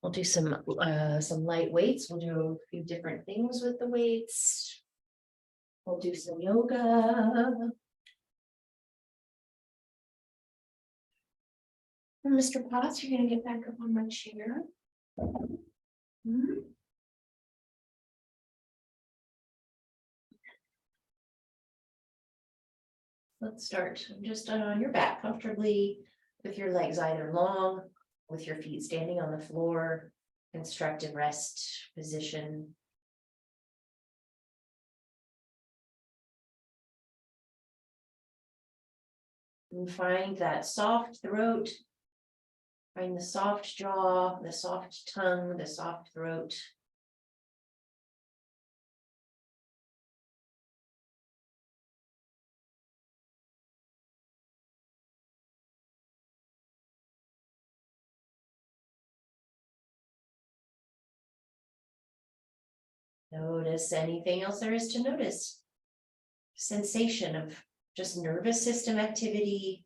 We'll do some light weights. We'll do a few different things with the weights. We'll do some yoga. And Mr. Potts, you're gonna get back up on my chair. Let's start just on your back comfortably with your legs either long, with your feet standing on the floor, constructive rest position. And find that soft throat. Find the soft jaw, the soft tongue, the soft throat. Notice anything else there is to notice. Sensation of just nervous system activity.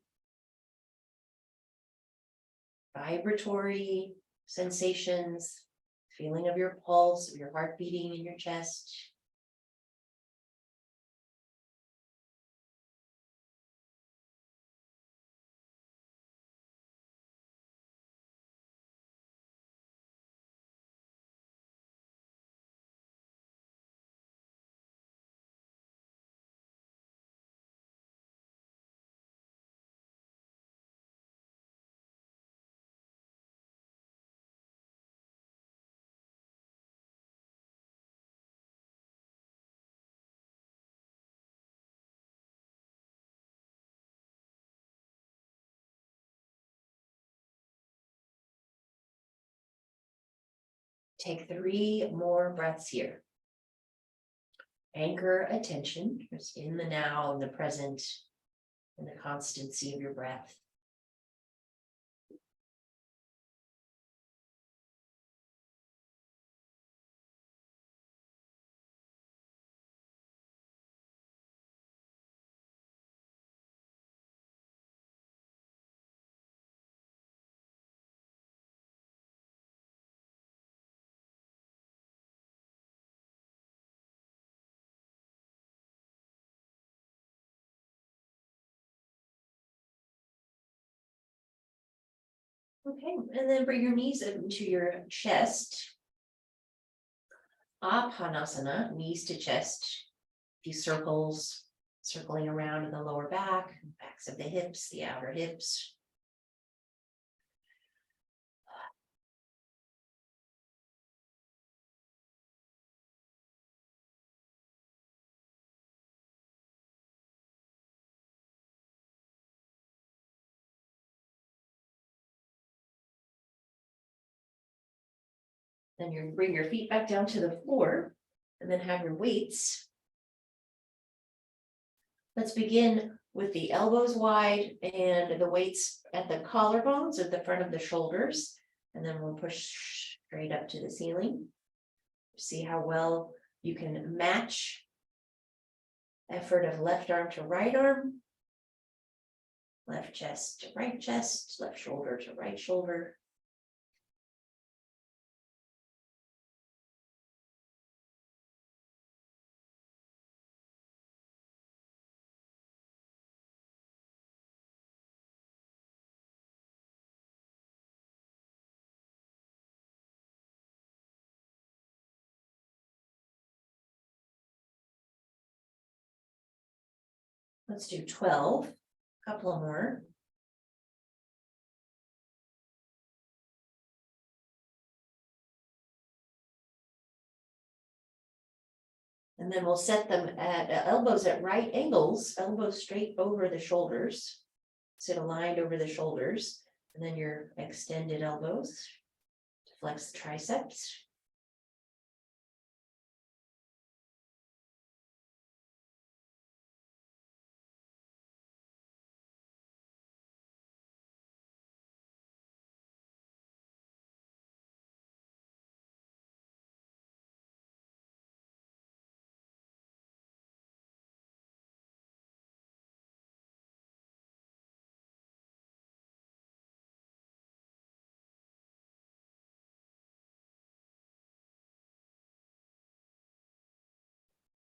Vibratory sensations, feeling of your pulse, of your heart beating in your chest. Take 3 more breaths here. Anchor attention just in the now, in the present, in the constancy of your breath. Okay, and then bring your knees into your chest. Apanasana, knees to chest. A few circles, circling around in the lower back, backs of the hips, the outer hips. Then you bring your feet back down to the floor and then have your weights. Let's begin with the elbows wide and the weights at the collarbones at the front of the shoulders. And then we'll push straight up to the ceiling. See how well you can match effort of left arm to right arm. Left chest to right chest, left shoulder to right shoulder. Let's do 12, a couple more. And then we'll set them at elbows at right angles, elbows straight over the shoulders. Sit aligned over the shoulders, and then your extended elbows to flex the triceps.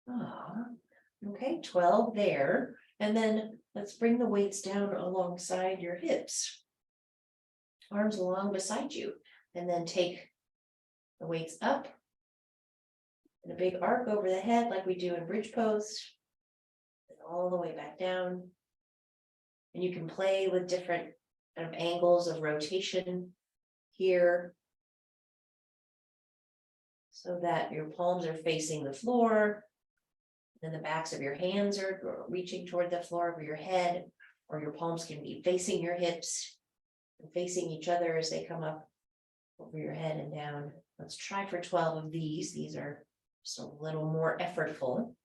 Okay, 12 there, and then let's bring the weights down alongside your hips. Arms along beside you, and then take the weights up. And a big arc over the head like we do in bridge pose. And all the way back down. And you can play with different kind of angles of rotation here. So that your palms are facing the floor. Then the backs of your hands are reaching toward the floor of your head, or your palms can be facing your hips. And facing each other as they come up over your head and down. Let's try for 12 of these. These are just a little more effortful.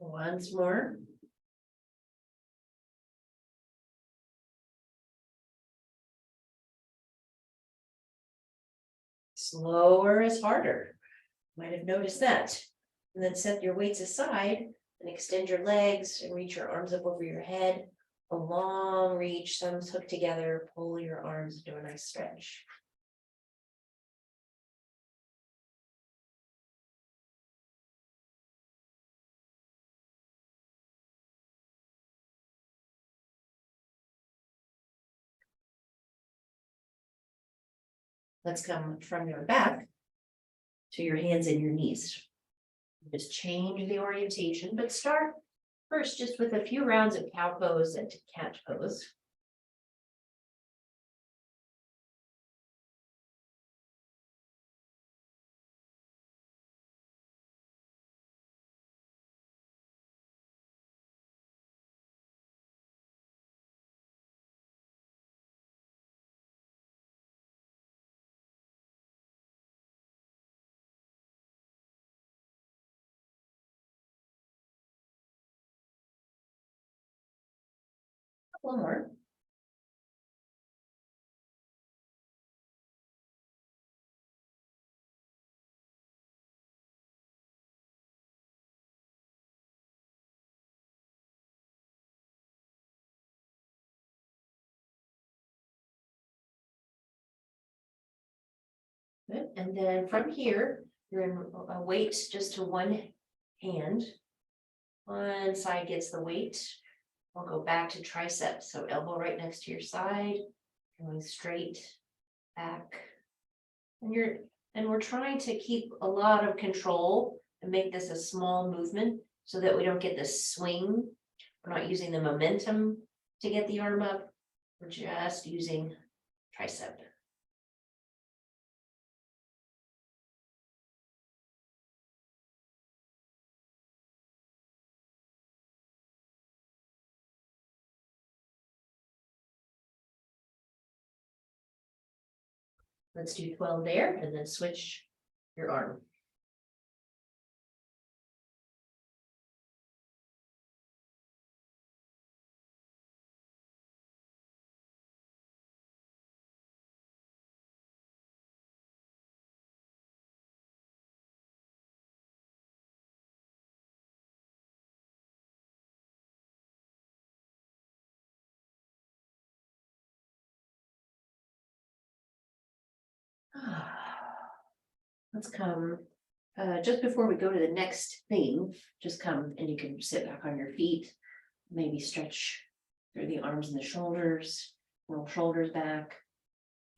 Once more. Slower is harder. Might have noticed that. And then set your weights aside and extend your legs and reach your arms up over your head. A long reach, thumbs hooked together, pull your arms into a nice stretch. Let's come from your back to your hands and your knees. Just change the orientation, but start first just with a few rounds of cow pose and cat pose. One more. Good. And then from here, you're in a weight just to one hand. One side gets the weight. We'll go back to triceps. So elbow right next to your side, going straight back. And we're trying to keep a lot of control and make this a small movement so that we don't get this swing. We're not using the momentum to get the arm up. We're just using tricep. Let's do 12 there and then switch your arm. Let's come, just before we go to the next thing, just come and you can sit back on your feet. Maybe stretch through the arms and the shoulders, roll shoulders back,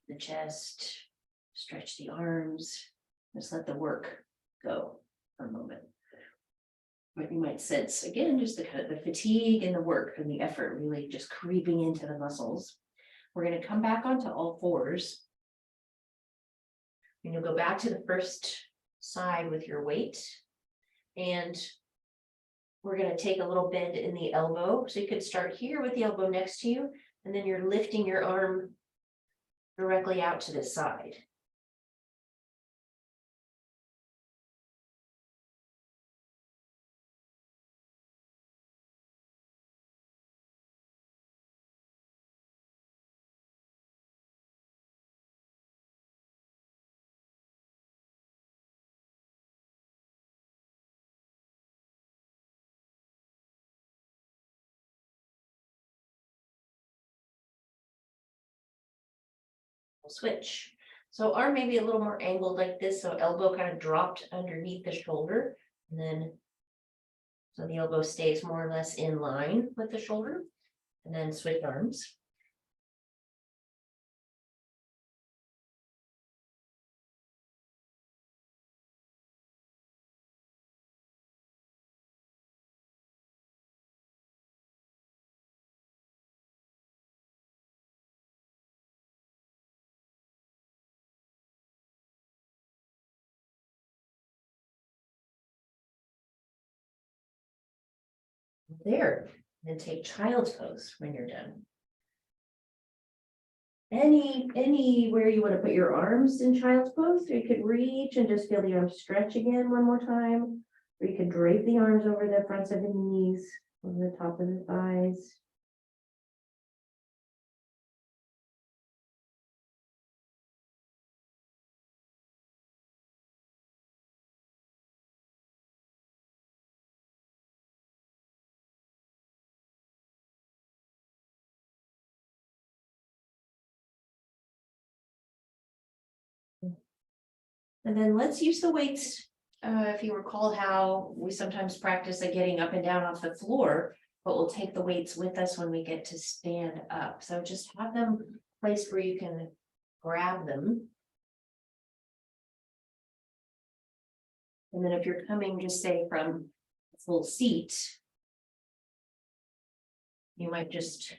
the chest, stretch the arms. Just let the work go for a moment. But you might sense again, just the kind of the fatigue and the work and the effort really just creeping into the muscles. We're going to come back onto all fours. And you'll go back to the first side with your weight. And we're gonna take a little bend in the elbow. So you could start here with the elbow next to you, and then you're lifting your arm directly out to the side. We'll switch. So arm maybe a little more angled like this, so elbow kind of dropped underneath the shoulder, and then so the elbow stays more or less in line with the shoulder, and then switch arms. There, then take child's pose when you're done. Anywhere you want to put your arms in child's pose, so you could reach and just feel the arms stretch again one more time. Or you could drape the arms over the fronts of the knees, over the top of the thighs. And then let's use the weights. If you recall how we sometimes practice at getting up and down off the floor, but we'll take the weights with us when we get to stand up. So just have them placed where you can grab them. And then if you're coming, just say from a full seat, you might just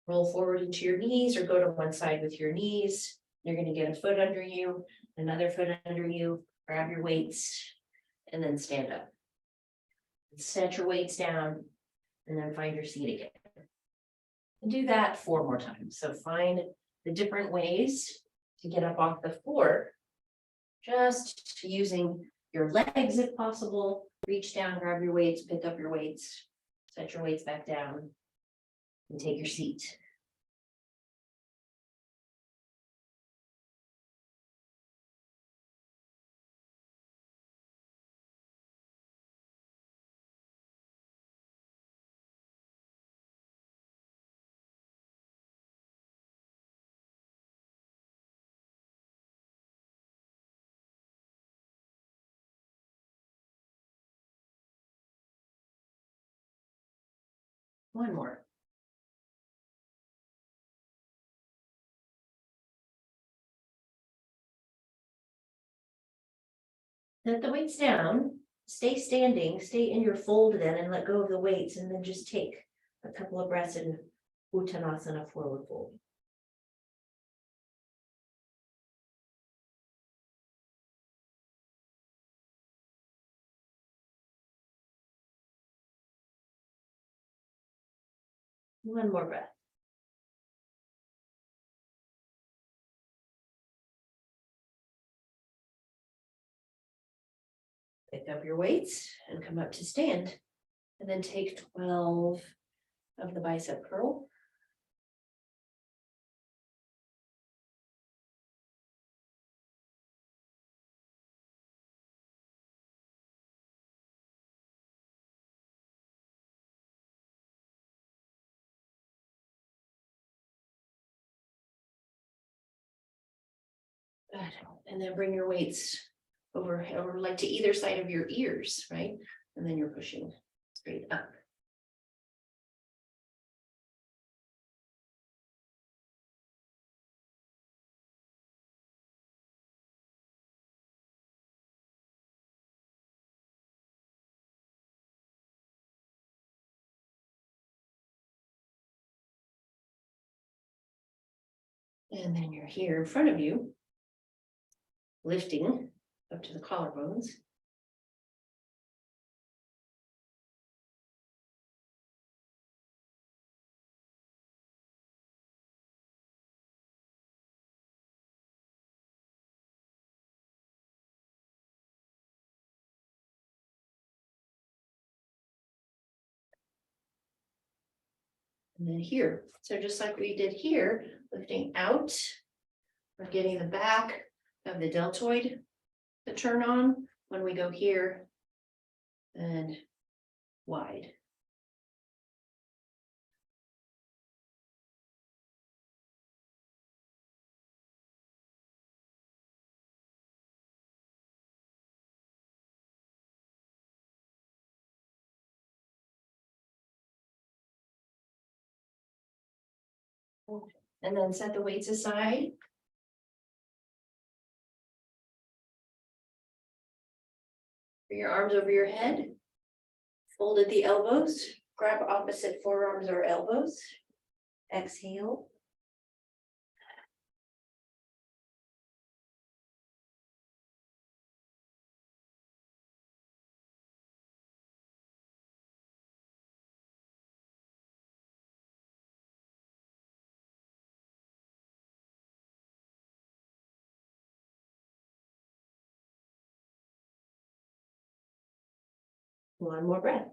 roll forward into your knees or go to one side with your knees. You're going to get a foot under you, another foot under you, grab your weights, and then stand up. Set your weights down, and then find your seat again. And do that 4 more times. So find the different ways to get up off the floor, just using your legs if possible. Reach down, grab your weights, pick up your weights, set your weights back down, and take your seat. One more. Set the weights down, stay standing, stay in your fold then and let go of the weights, and then just take a couple of breaths in Uttanasana, forward fold. One more breath. Pick up your weights and come up to stand. And then take 12 of the bicep curl. Good. And then bring your weights over like to either side of your ears, right? And then you're pushing straight up. And then you're here in front of you. lifting up to the collarbones. And then here, so just like we did here, lifting out, we're getting the back of the deltoid to turn on when we go here and wide. And then set the weights aside. Bring your arms over your head. Fold at the elbows, grab opposite forearms or elbows. Exhale. One more breath.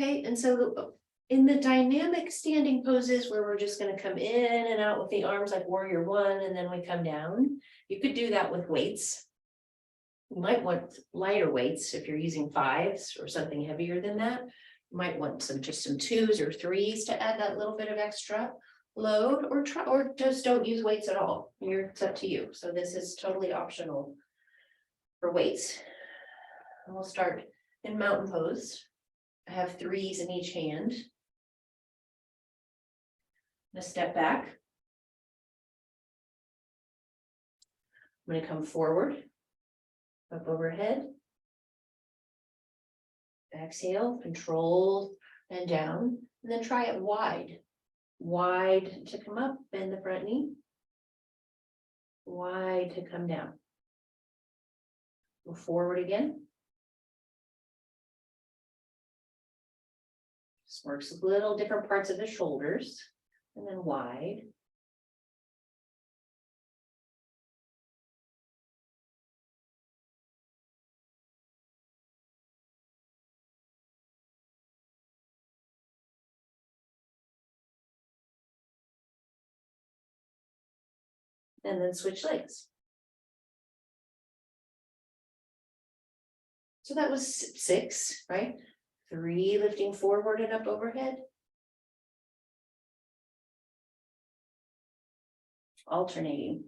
Okay, and so in the dynamic standing poses where we're just gonna come in and out with the arms like warrior one, and then we come down, you could do that with weights. You might want lighter weights if you're using 5s or something heavier than that. You might want just some 2s or 3s to add that little bit of extra load, or try, or just don't use weights at all. It's up to you. So this is totally optional for weights. And we'll start in mountain pose. I have 3s in each hand. I'm gonna step back. I'm gonna come forward, up overhead. Exhale, control and down, and then try it wide. Wide to come up, bend the front knee. Wide to come down. Go forward again. Just works a little different parts of the shoulders, and then wide. And then switch legs. So that was 6, right? 3 lifting forward and up overhead. Alternating.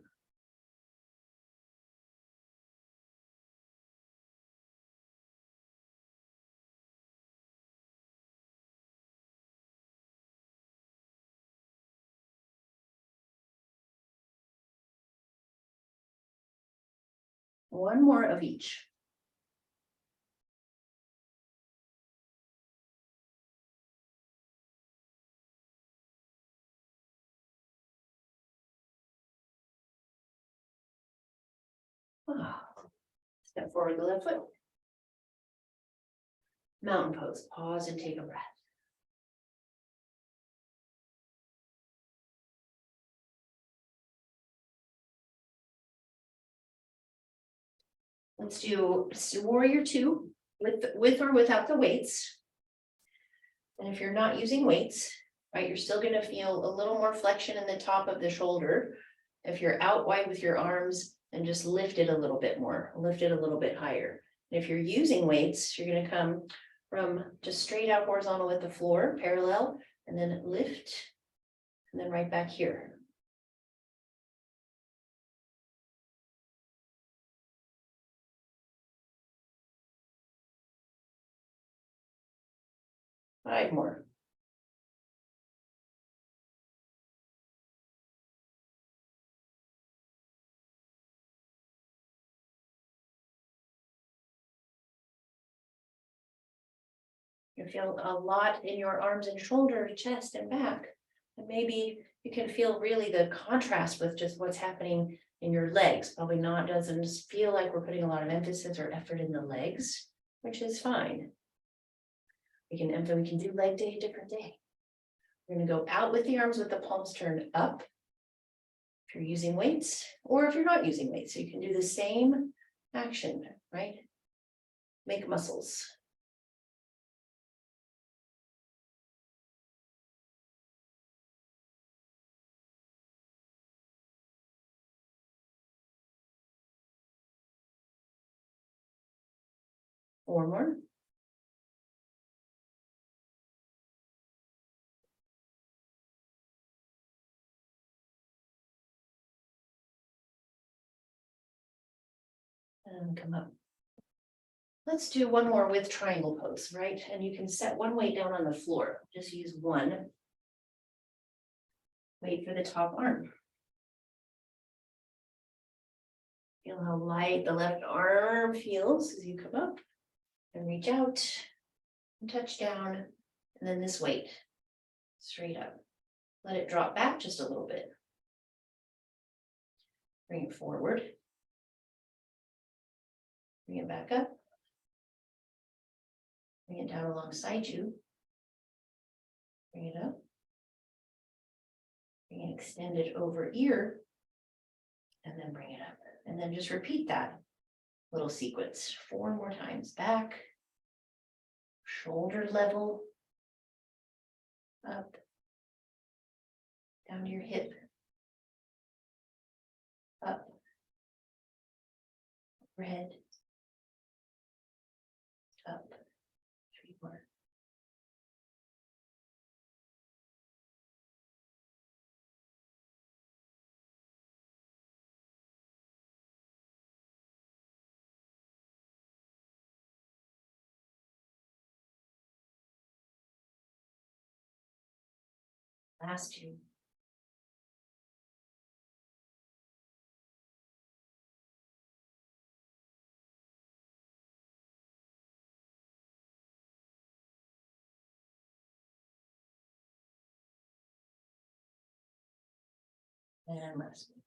One more of each. Step forward the left foot. Mountain pose, pause and take a breath. Let's do warrior 2 with or without the weights. And if you're not using weights, right, you're still gonna feel a little more flexion in the top of the shoulder. If you're out wide with your arms, and just lift it a little bit more, lift it a little bit higher. And if you're using weights, you're gonna come from just straight out horizontal with the floor, parallel, and then lift, and then right back here. Five more. You feel a lot in your arms and shoulders, chest and back. And maybe you can feel really the contrast with just what's happening in your legs. Probably not, doesn't feel like we're putting a lot of emphasis or effort in the legs, which is fine. We can do leg day a different day. We're gonna go out with the arms with the palms turned up. If you're using weights, or if you're not using weights, so you can do the same action, right? Make muscles. Or more. And come up. Let's do one more with triangle pose, right? And you can set one weight down on the floor. Just use one. Wait for the top arm. Feel how light the left arm feels as you come up and reach out and touch down. And then this weight straight up. Let it drop back just a little bit. Bring it forward. Bring it back up. Bring it down alongside you. Bring it up. Bring it extended over ear. And then bring it up. And then just repeat that little sequence 4 more times. Back. Shoulder level. Up. Down to your hip. Up. Overhead. Up. 3 more. Last 2. And last 1.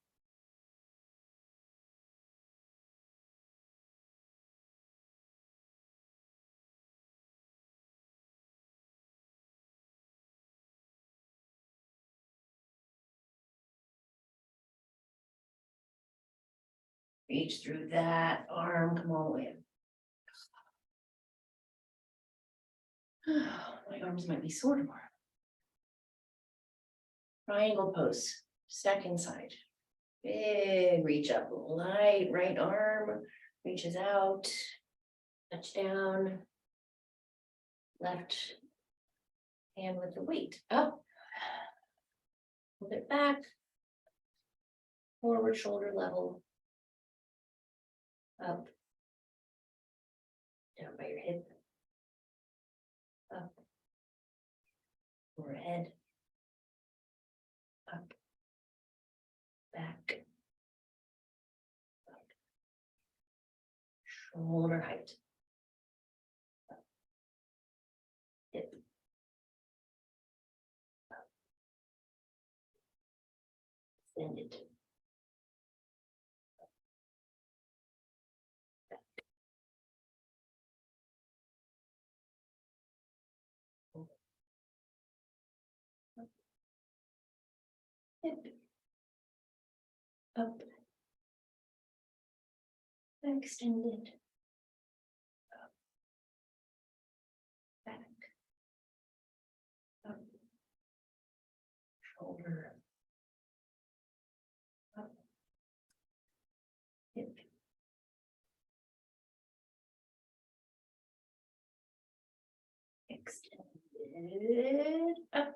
Reach through that arm, come all the way up. My arms might be sore tomorrow. Triangle pose, second side. Big reach up, light right arm reaches out, touch down. Left hand with the weight up. Hold it back. Forward shoulder level. Up. Down by your hip. Up. Overhead. Up. Back. Up. Shoulder height. Up. Hip. Up. Extend it. Hip. Up. Extended. Up. Back. Up. Shoulder. Up. Hip. Extended. Up.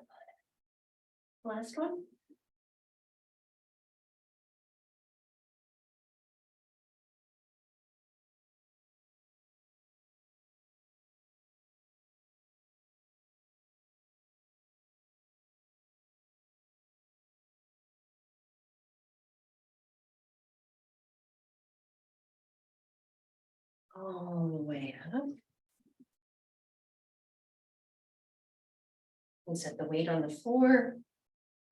Last one. All the way up. And set the weight on the floor.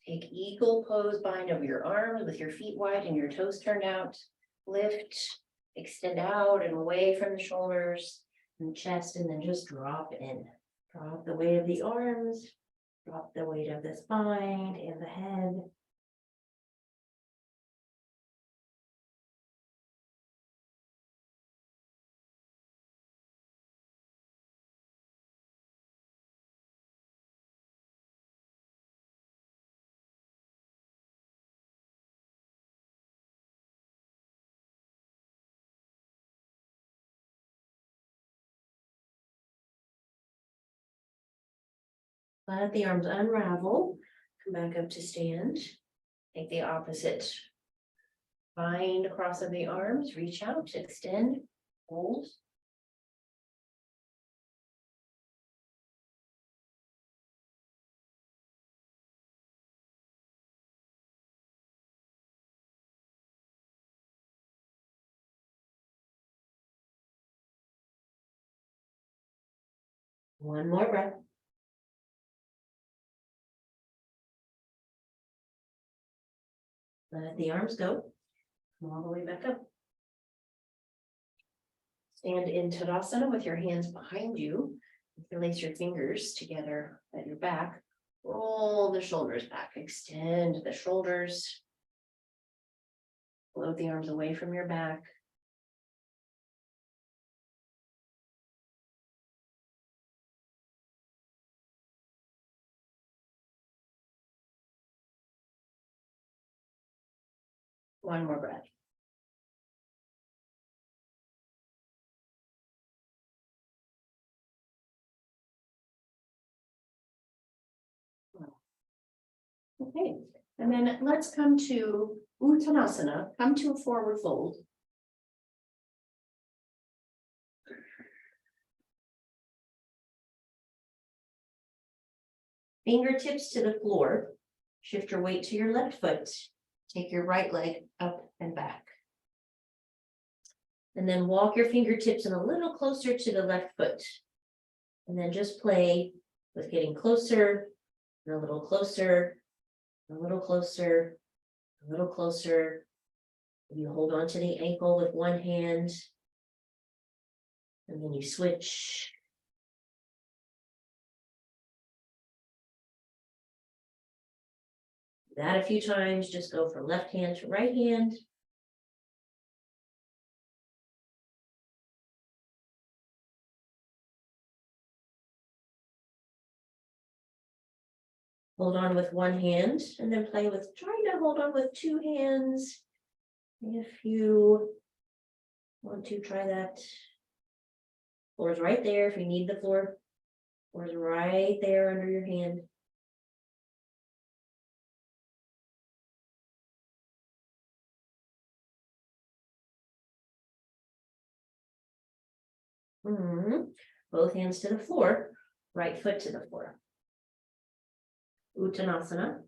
Take eagle pose, bind over your arms with your feet wide and your toes turned out. Lift, extend out and away from the shoulders and chest, and then just drop in. Drop the weight of the arms, drop the weight of the spine and the head. Let the arms unravel, come back up to stand. Take the opposite. Bind across of the arms, reach out, extend, hold. One more breath. Let the arms go. Come all the way back up. Stand in Tadasana with your hands behind you. Interlace your fingers together at your back. Roll the shoulders back. Extend the shoulders. Float the arms away from your back. One more breath. Okay, and then let's come to Uttanasana, come to a forward fold. Fingertips to the floor, shift your weight to your left foot, take your right leg up and back. And then walk your fingertips in a little closer to the left foot. And then just play with getting closer, and a little closer, a little closer, a little closer. You hold on to the ankle with one hand. And then you switch. That a few times, just go from left hand to right hand. Hold on with one hand and then play with, trying to hold on with two hands. If you want to try that. Floor is right there if you need the floor. Floor is right there under your hand. Both hands to the floor, right foot to the floor. Uttanasana.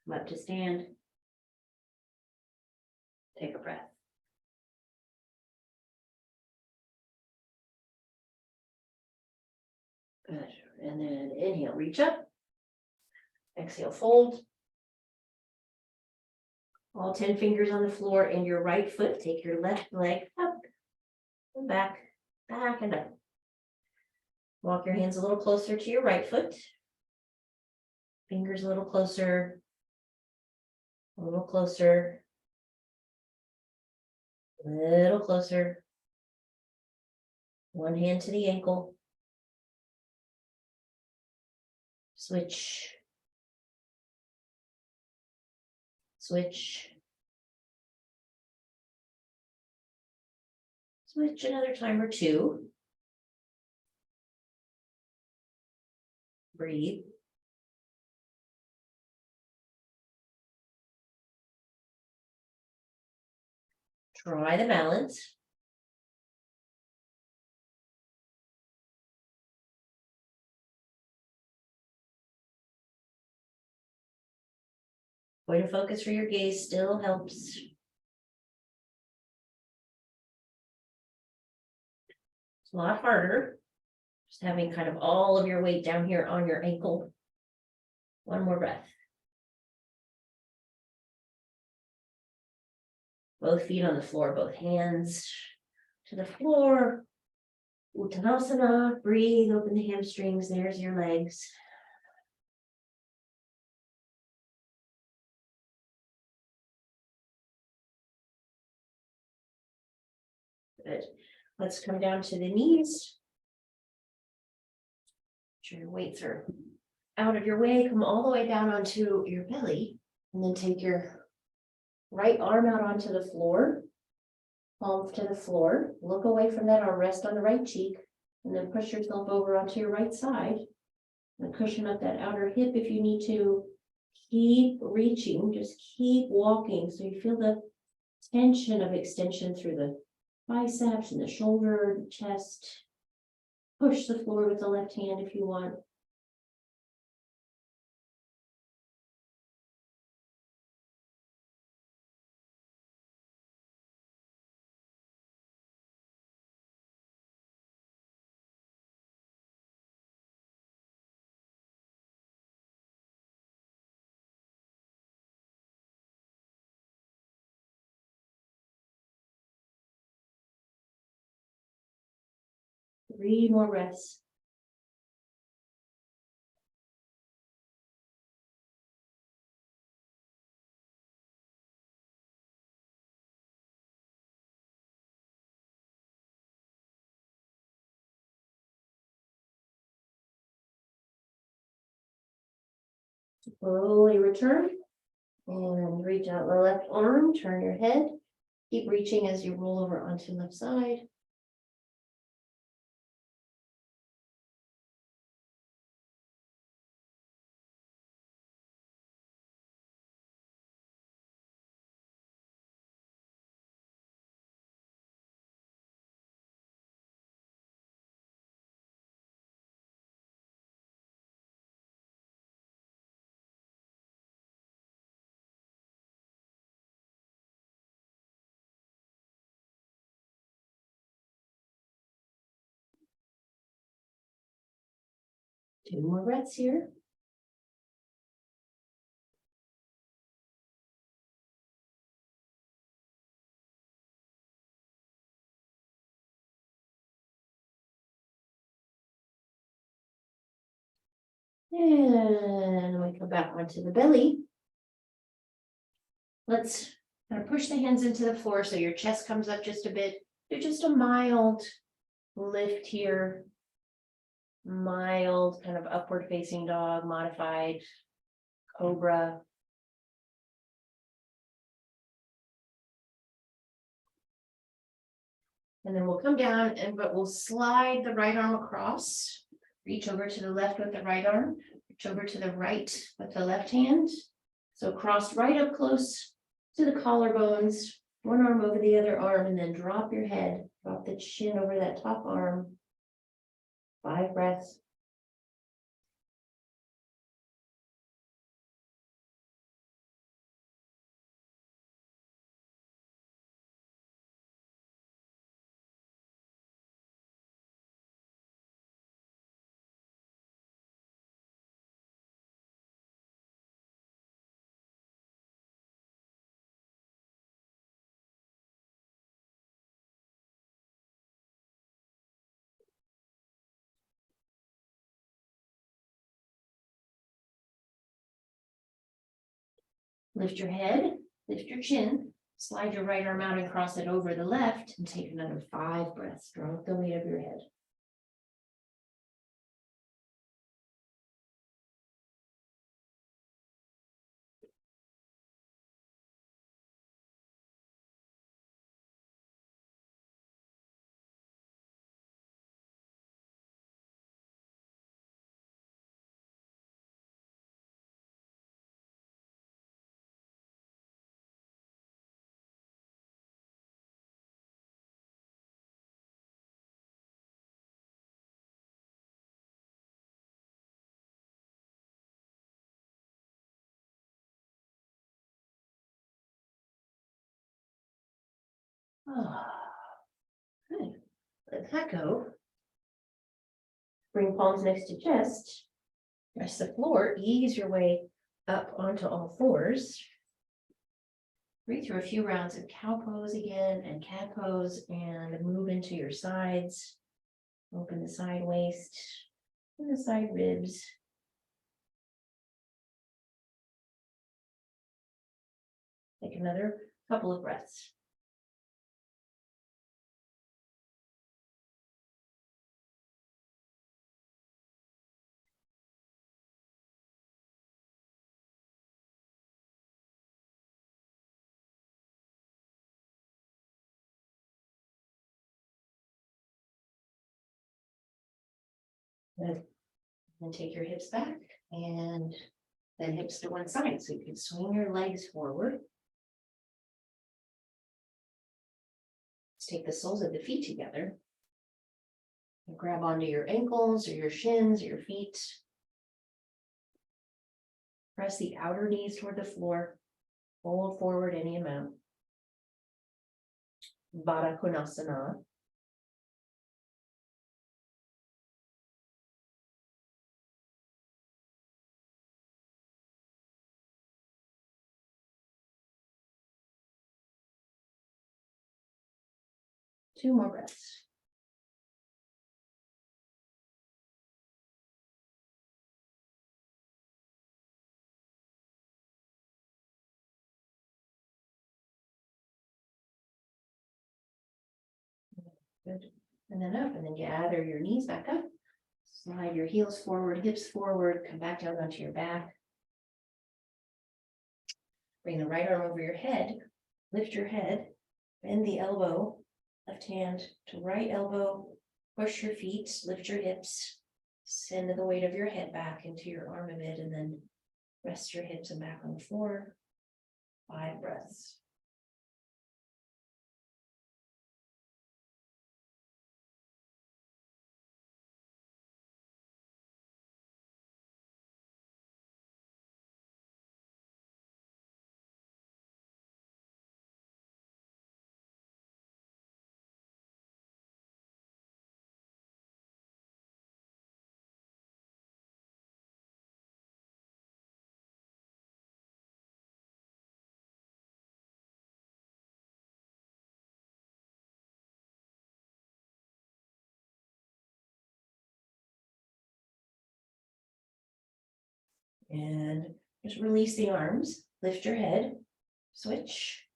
Come up to stand. Take a breath. Good. And then inhale, reach up. Exhale, fold. All 10 fingers on the floor and your right foot. Take your left leg up and back, back and up. Walk your hands a little closer to your right foot. Fingers a little closer. A little closer. A little closer. One hand to the ankle. Switch. Switch. Switch another time or two. Breathe. Try the balance. Point of focus for your gaze still helps. It's a lot harder Just having kind of all of your weight down here on your ankle. One more breath. Both feet on the floor, both hands to the floor. Uttanasana, breathe, open the hamstrings, there's your legs. Good. Let's come down to the knees. Make sure your weights are out of your way. Come all the way down onto your belly, and then take your right arm out onto the floor. Palm to the floor. Look away from that arm, rest on the right cheek, and then push yourself over onto your right side. And cushion up that outer hip if you need to. Keep reaching, just keep walking. So you feel the tension of extension through the biceps and the shoulder, the chest. Push the floor with the left hand if you want. Three more breaths. Slowly return and reach out the left arm, turn your head. Keep reaching as you roll over onto left side. Two more breaths here. And we come back onto the belly. Let's kind of push the hands into the floor so your chest comes up just a bit. Do just a mild lift here. Mild kind of upward facing dog, modified cobra. And then we'll come down but we'll slide the right arm across. Reach over to the left with the right arm, reach over to the right with the left hand. So cross right up close to the collarbones, one arm over the other arm, and then drop your head, drop the chin over that top arm. 5 breaths. Lift your head, lift your chin, slide your right arm out and cross it over the left, and take another 5 breaths. Drop the weight of your head. Oh, good. Let that go. Bring palms next to chest. Press the floor, ease your way up onto all fours. Breathe through a few rounds of cow pose again and cat pose and move into your sides. Open the side waist and the side ribs. Take another couple of breaths. Good. And take your hips back and then hips to one side. So you can swing your legs forward. Let's take the soles of the feet together. And grab onto your ankles or your shins or your feet. Press the outer knees toward the floor. Fold forward any amount. Baddha Konasana. Two more breaths. Good. And then up, and then gather your knees back up. Slide your heels forward, hips forward, come back down onto your back. Bring the right arm over your head, lift your head, bend the elbow, left hand to right elbow, push your feet, lift your hips, send the weight of your head back into your arm a bit, and then rest your hips and back on the floor. 5 breaths. And just release the arms, lift your head, switch.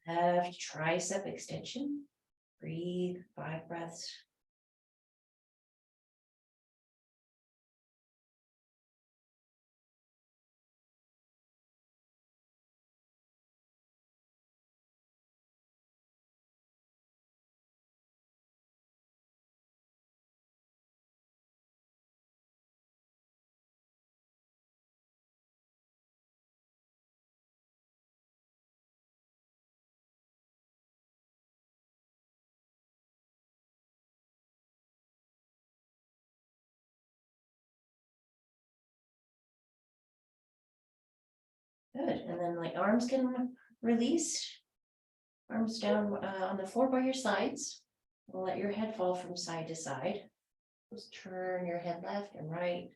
Have tricep extension. Breathe, 5 breaths. Good, and then my arms can release. Arms down on the floor by your sides. We'll let your head fall from side to side. Just turn your head left and right.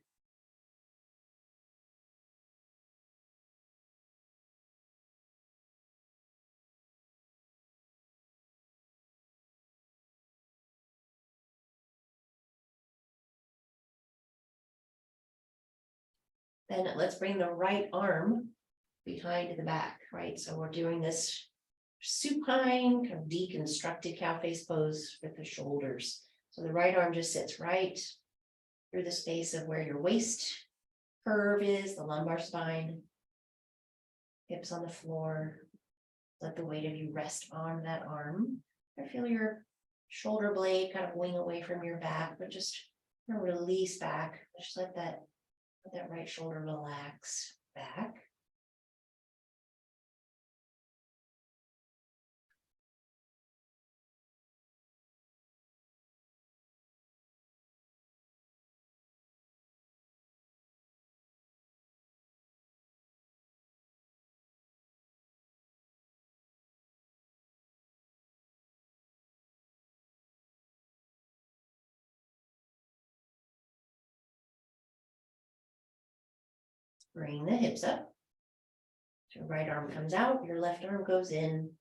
Then let's bring the right arm behind the back, right? So we're doing this supine, kind of deconstructed cow face pose with the shoulders. So the right arm just sits right through the space of where your waist curve is, the lumbar spine, hips on the floor. Let the weight of you rest on that arm. I feel your shoulder blade kind of wing away from your back, but just release back. Just let that right shoulder relax back. Bring the hips up. Your right arm comes out, your left arm goes in.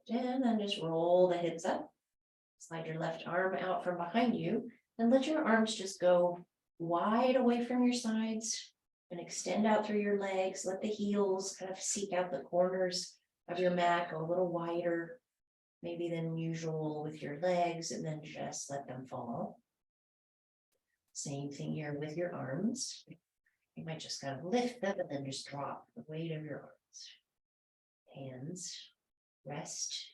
And then just roll the hips up. Slide your left arm out from behind you and let your arms just go wide away from your sides and extend out through your legs. Let the heels kind of seek out the corners of your mat, go a little wider, maybe than usual with your legs, and then just let them fall. Same thing here with your arms. You might just kind of lift them and then just drop the weight of your arms. Hands rest.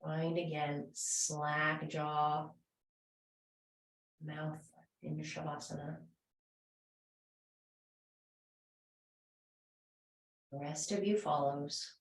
Find again, slack jaw, mouth in Shavasana. The rest of you follows.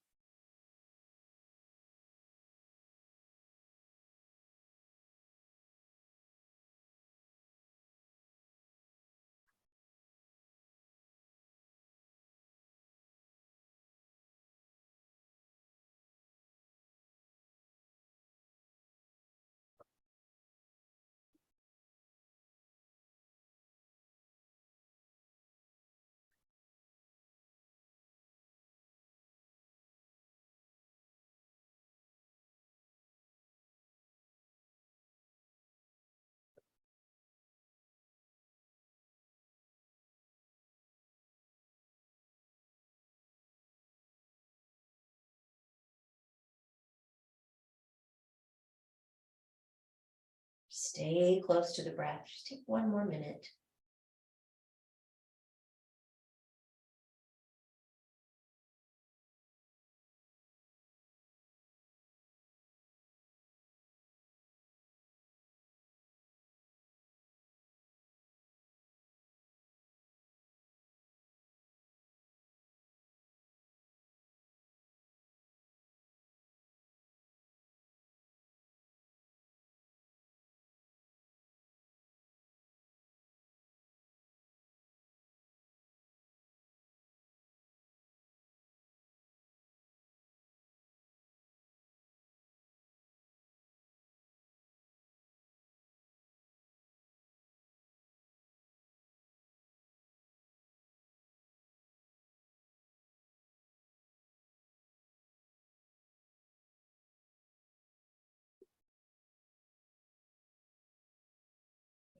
Stay close to the breath. Just take one more minute.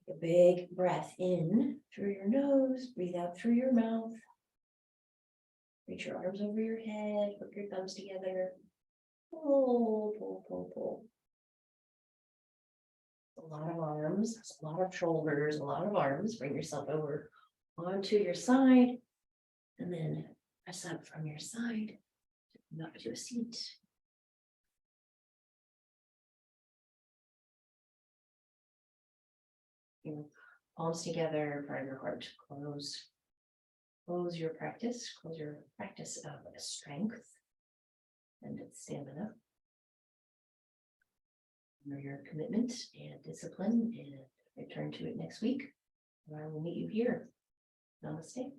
Take a big breath in through your nose, breathe out through your mouth. Reach your arms over your head, hook your thumbs together. Pull, pull, pull, pull. A lot of arms, a lot of shoulders, a lot of arms. Bring yourself over onto your side. And then press up from your side, up to a seat. Your palms together, part of your heart. Close your practice. Close your practice of strength and stamina. Honor your commitment and discipline, and return to it next week. And I will meet you here. Namaste.